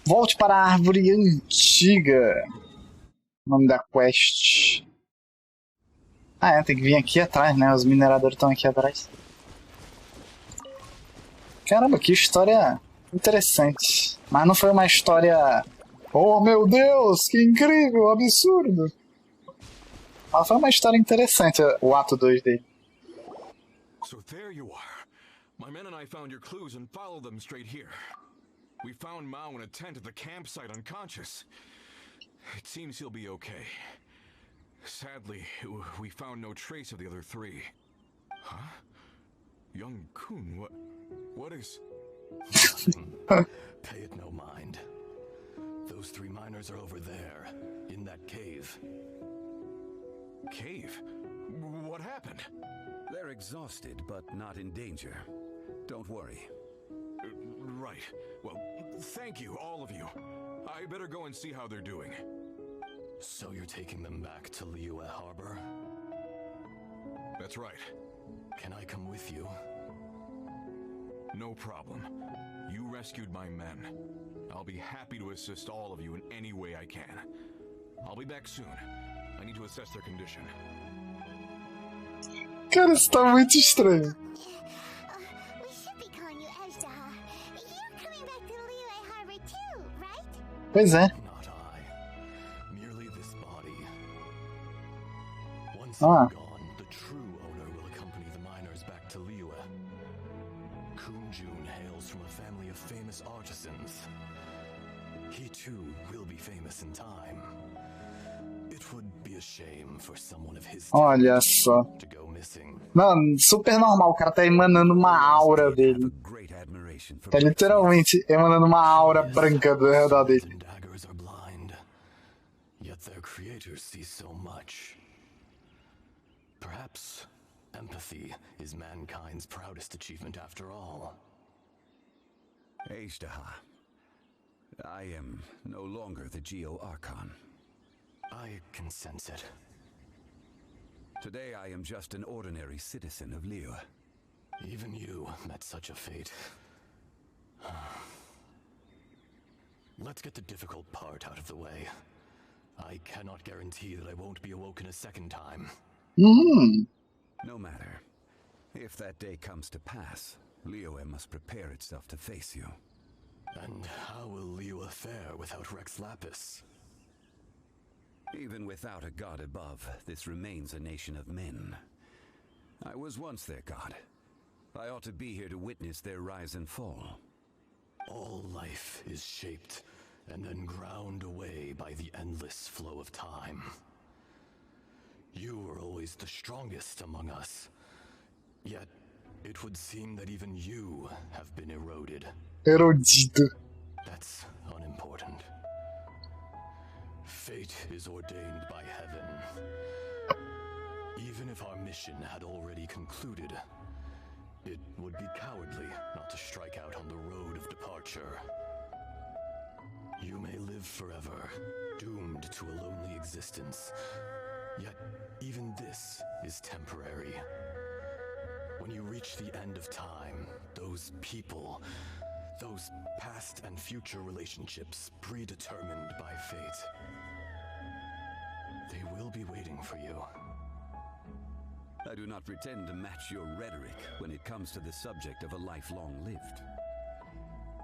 Volte para a árvore antiga. O nome da quest. Ah, é, tem que vir aqui atrás, né? Os mineradores estão aqui atrás. Caramba, que história interessante. Mas não foi uma história... Oh, meu Deus, que incrível, absurdo. Mas foi uma história interessante, o ato 2 dele. So there you are. My men and I found your clues and followed them straight here. We found Mao in a tent at the campsite unconscious. It seems he'll be okay. Sadly, we found no trace of the other three. Huh? Young Kun, what is... Nothing. Pay it no mind. Those three miners are over there, in that cave. Cave? What happened? They're exhausted, but not in danger. Don't worry. Right. Well, thank you, all of you. I better go and see how they're doing. So you're taking them back to Liyue Harbor? That's right. Can I come with you? No problem. You rescued my men. I'll be happy to assist all of you in any way I can. I'll be back soon. I need to assess their condition. Cara, isso tá muito estranho. We should be calling you Ezra. You're coming back to Liyue Harbor too, right? Pois é. Not I. Merely this body. Once Ah. I'm gone, the true owner will accompany the miners back to Liyue. Kunjun hails from a family of famous artisans. He too will be famous in time. It would be a shame for someone of his Olha talent só. to go missing. Mano, super normal. O cara tá emanando uma aura dele. Tá literalmente emanando uma aura branca do redor dele. And daggers are blind, yet their creators see so much. Perhaps empathy is mankind's proudest achievement after all. Ejdaha. I am no longer the Geo-Archon. I can sense it. Today I am just an ordinary citizen of Liyue. Even you met such a fate. Let's get the difficult part out of the way. I cannot guarantee that I won't be awoken a second time. No matter. If that day comes to pass, Liyue must prepare itself to face you. And how will Liyue fare without Rex Lapis? Even without a god above, this remains a nation of men. I was once their god. I ought to be here to witness their rise and fall. All life is shaped and then ground away by the endless flow of time. You were always the strongest among us. Yet, it would seem that even you have been eroded. Erodido. That's unimportant. Fate is ordained by heaven. Even if our mission had already concluded, it would be cowardly not to strike out on the road of departure. You may live forever, doomed to a lonely existence. Yet, even this is temporary. When you reach the end of time, those people, those past and future relationships predetermined by fate, they will be waiting for you. I do not pretend to match your rhetoric when it comes to the subject of a life long lived.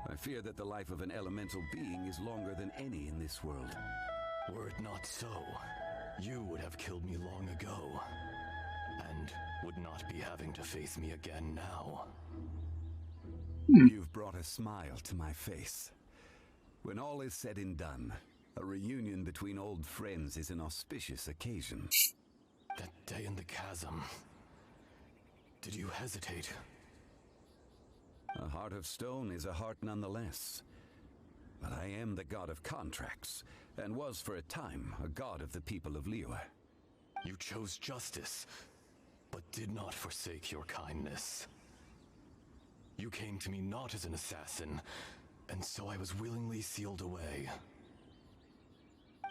I fear that the life of an elemental being is longer than any in this world. Were it not so, you would have killed me long ago, and would not be having to face me again now. You've brought a smile to my face. When all is said and done, a reunion between old friends is an auspicious occasion. That day in the chasm, did you hesitate? A heart of stone is a heart nonetheless. But I am the god of contracts, and was for a time a god of the people of Liyue. You chose justice, but did not forsake your kindness. You came to me not as an assassin, and so I was willingly sealed away.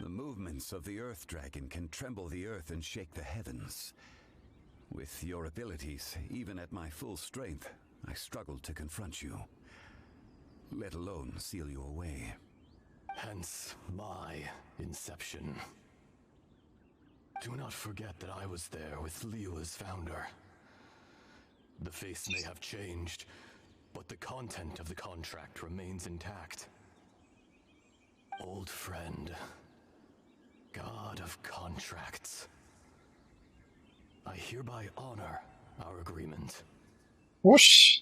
The movements of the Earth Dragon can tremble the earth and shake the heavens. With your abilities, even at my full strength, I struggled to confront you, let alone seal you away. Hence my inception. Do not forget that I was there with Liyue's founder. The face may have changed, but the content of the contract remains intact. Old friend, god of contracts, I hereby honor our agreement. Whoosh!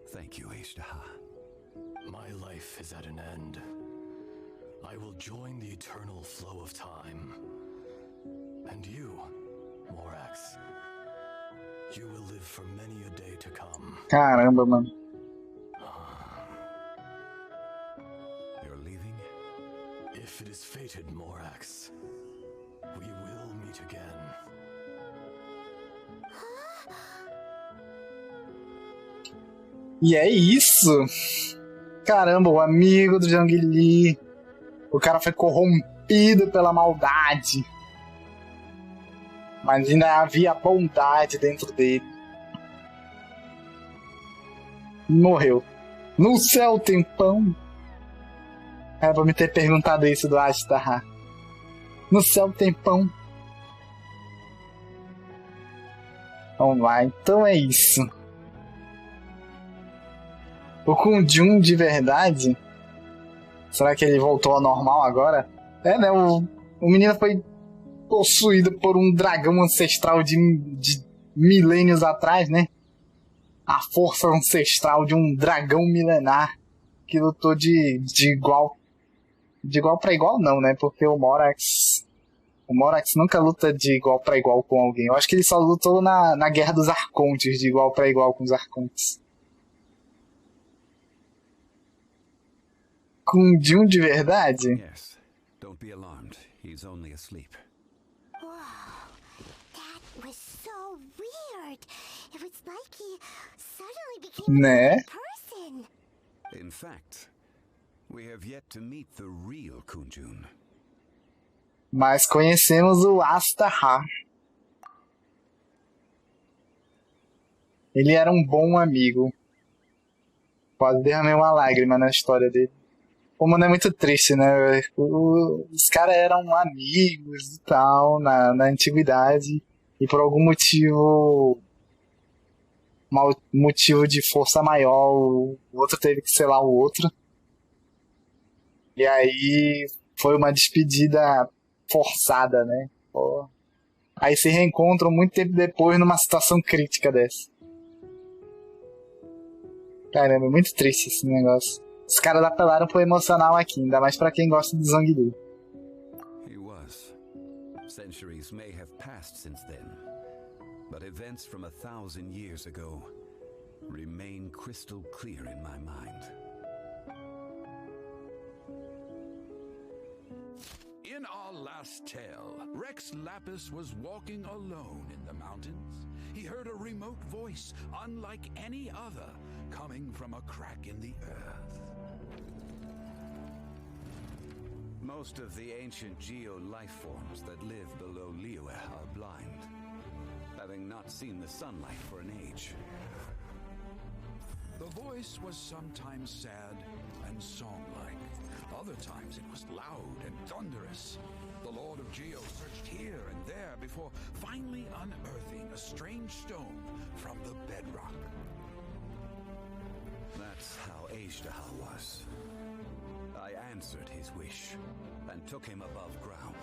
Thank you, Ishtaha. My life is at an end. I will join the eternal flow of time. And you, Morax, you will live for many a day to come. Caramba, mano. You're leaving? If it is fated, Morax, we will meet again. E é isso! Caramba, o amigo do Zhongli. O cara foi corrompido pela maldade. Mas ainda havia bondade dentro dele. E morreu. No céu tem pão. Era pra me ter perguntado isso do Ashtar. No céu tem pão. Vamos lá, então é isso. O Kunjun de verdade? Será que ele voltou ao normal agora? É, né? O menino foi possuído por um dragão ancestral de milênios atrás, né? A força ancestral de um dragão milenar que lutou de igual. De igual pra igual não, né? Porque o Morax nunca luta de igual pra igual com alguém. Eu acho que ele só lutou na Guerra dos Arcontes, de igual pra igual com os Arcontes. Com Jun de verdade? Yes. Don't be alarmed. He's only asleep. Wow, that was so weird. It was like he suddenly became Né? a person. In fact, we have yet to meet the real Kunjun. Mas conhecemos o Ashtar. Ele era um bom amigo. Quase derramei uma lágrima na história dele. O mano é muito triste, né? Os caras eram amigos e tal, na antiguidade. E por algum motivo... motivo de força maior, o outro teve que selar o outro. E aí foi uma despedida forçada, né? Pô. Aí se reencontram muito tempo depois numa situação crítica dessa. Caramba, é muito triste esse negócio. Os caras apelaram pro emocional aqui, ainda mais pra quem gosta de Zhongli. He was. Centuries may have passed since then, but events from 1,000 years ago remain crystal clear in my mind. In our last tale, Rex Lapis was walking alone in the mountains. He heard a remote voice, unlike any other, coming from a crack in the earth. Most of the ancient geo-life forms that live below Liyue are blind, having not seen the sunlight for an age. The voice was sometimes sad and song-like. Other times it was loud and thunderous. The Lord of Geo searched here and there before finally unearthing a strange stone from the bedrock. That's how Ishtaha was. I answered his wish and took him above ground.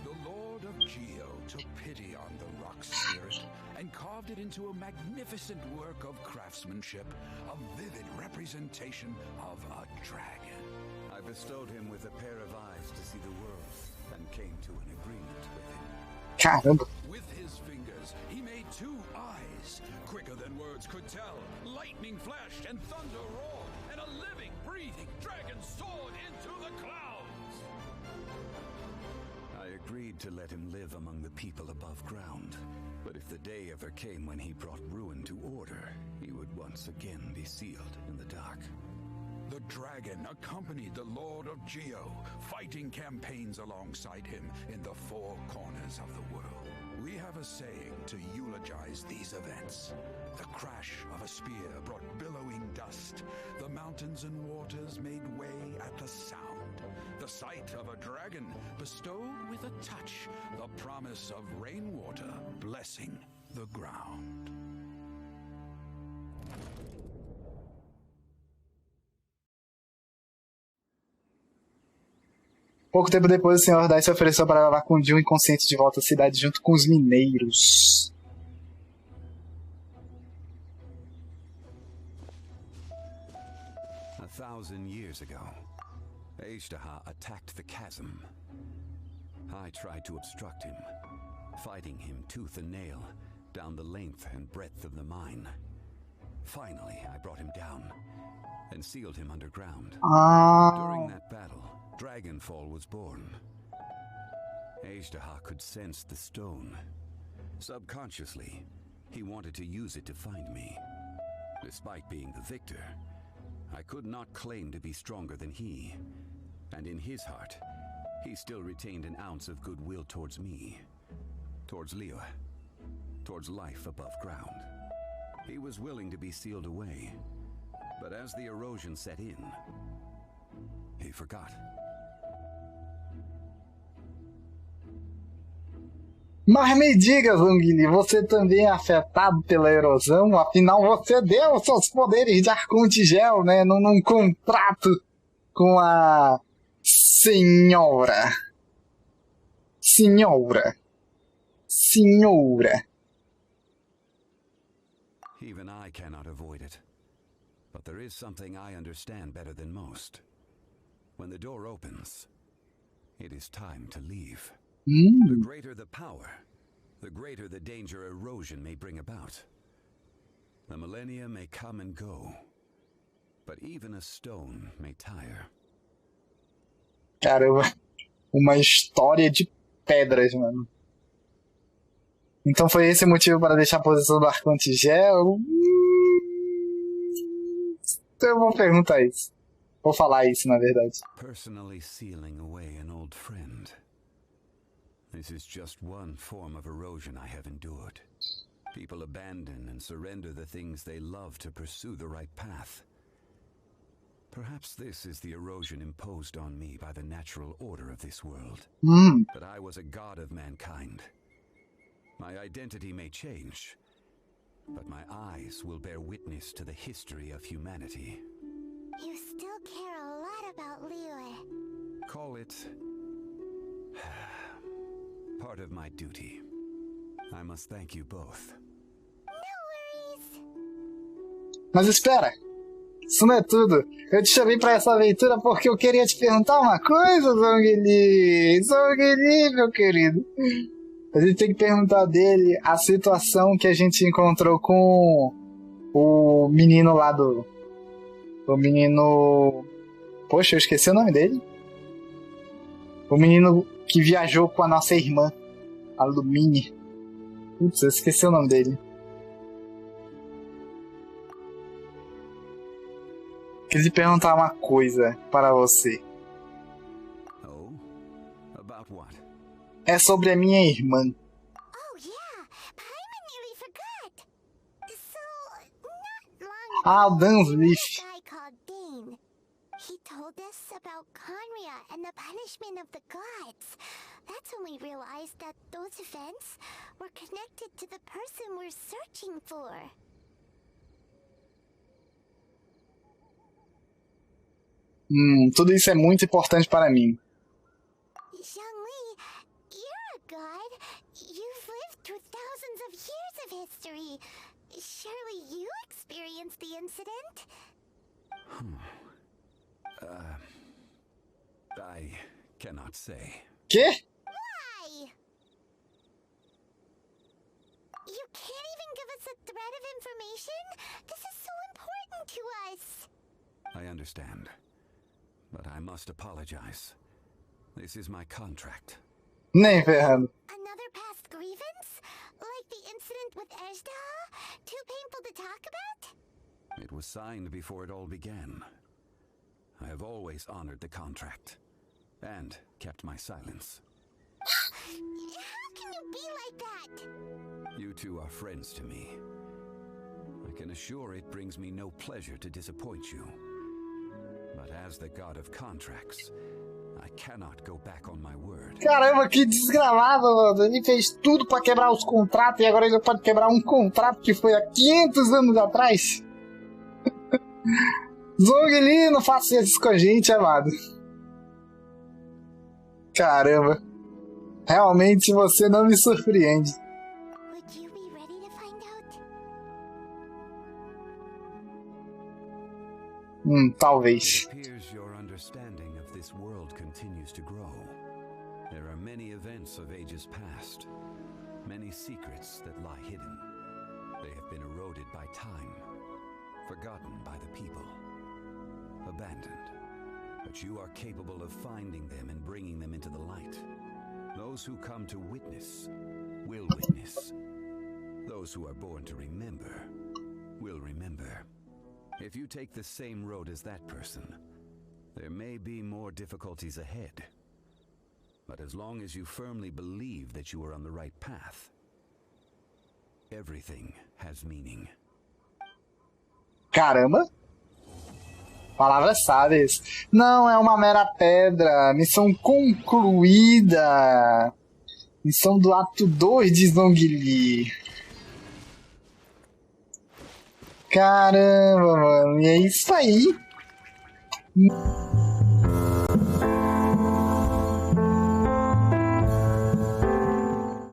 The Lord of Geo took pity on the rock spirit and carved it into a magnificent work of craftsmanship, a vivid representation of a dragon. I bestowed him with a pair of eyes to see the world and came to an agreement with him. Caramba. With his fingers, he made 2 eyes, quicker than words could tell. Lightning flashed and thunder roared, and a living, breathing dragon soared into the clouds. I agreed to let him live among the people above ground. But if the day ever came when he brought ruin to order, he would once again be sealed in the dark. The dragon accompanied the Lord of Geo, fighting campaigns alongside him in the 4 corners of the world. We have a saying to eulogize these events. The crash of a spear brought billowing dust. The mountains and waters made way at the sound. The sight of a dragon bestowed with a touch the promise of rainwater blessing the ground. Pouco tempo depois, o Sr. Dai se ofereceu para levar com Jill inconsciente de volta à cidade junto com os mineiros. A 1,000 years ago, Ejdaha attacked the chasm. I tried to obstruct him, fighting him tooth and nail down the length and breadth of the mine. Finally, I brought him down and sealed him underground. During that battle, Dragonfall was born. Ejdaha could sense the stone. Subconsciously, he wanted to use it to find me. Despite being the victor, I could not claim to be stronger than he. And in his heart, he still retained an ounce of goodwill towards me. Towards Leo. Towards life above ground. He was willing to be sealed away. But as the erosion set in, he forgot. Mas me diga, Zhongli, você também é afetado pela erosão? Afinal, você deu seus poderes de arconte gel, né? Num contrato com a senhora. Even I cannot avoid it. But there is something I understand better than most. When the door opens, it is time to leave. The greater the power, the greater the danger erosion may bring about. The millennia may come and go, but even a stone may tire. Caramba, uma história de pedras, mano. Então foi esse o motivo para deixar a posição do arconte gel? Eu vou perguntar isso. Vou falar isso, na verdade. Personally sealing away an old friend. This is just one form of erosion I have endured. People abandon and surrender the things they love to pursue the right path. Perhaps this is the erosion imposed on me by the natural order of this world. But I was a god of mankind. My identity may change, but my eyes will bear witness to the history of humanity. You still care a lot about Leo. Call it part of my duty. I must thank you both. No worries. Mas espera! Isso não é tudo. Eu te chamei pra essa aventura porque eu queria te perguntar uma coisa, Zhongli. Zhongli, meu querido. A gente tem que perguntar dele a situação que a gente encontrou com o menino lá do... O menino... Poxa, eu esqueci o nome dele. O menino que viajou com a nossa irmã, a Lumine. Putz, eu esqueci o nome dele. Queria te perguntar uma coisa para você. Oh? About what? É sobre a minha irmã. Oh yeah, Paimon nearly forgot. So, not long ago, Ah, o there was Dunsleaf. a guy called Dane. He told us about Conria and the punishment of the gods. That's when we realized that those events were connected to the person we're searching for. Tudo isso é muito importante para mim. Zhongli, you're a god. You've lived through thousands of years of history. Surely you experienced the incident? I cannot say. Quê? Why? You can't even give us a thread of information? This is so important to us. I understand. But I must apologize. This is my contract. Nem ferrando. Another past grievance? Like the incident with Ejda? Too painful to talk about? It was signed before it all began. I have always honored the contract. And kept my silence. How can you be like that? two are friends to me. I can assure it brings me no pleasure to disappoint you. But as the god of contracts, I cannot go back on my word. Caramba, que desgramado, mano. Ele fez tudo pra quebrar os contratos e agora ele pode quebrar um contrato que foi há 500 anos atrás. Zhongli, não faça isso com a gente, amado. Caramba. Realmente você não me surpreende. Would you be ready to find out? Talvez. It appears your understanding of this world continues to grow. There are many events of ages past, many secrets that lie hidden. They have been eroded by time, forgotten by the people, abandoned. But you are capable of finding them and bringing them into the light. Those who come to witness will witness. Those who are born to remember will remember. If you take the same road as that person, there may be more difficulties ahead. But as long as you firmly believe that you are on the right path, everything has meaning. Caramba. Palavras sábias. Não é uma mera pedra. Missão concluída. Missão do ato 2 de Zhongli. Caramba, mano. E é isso aí.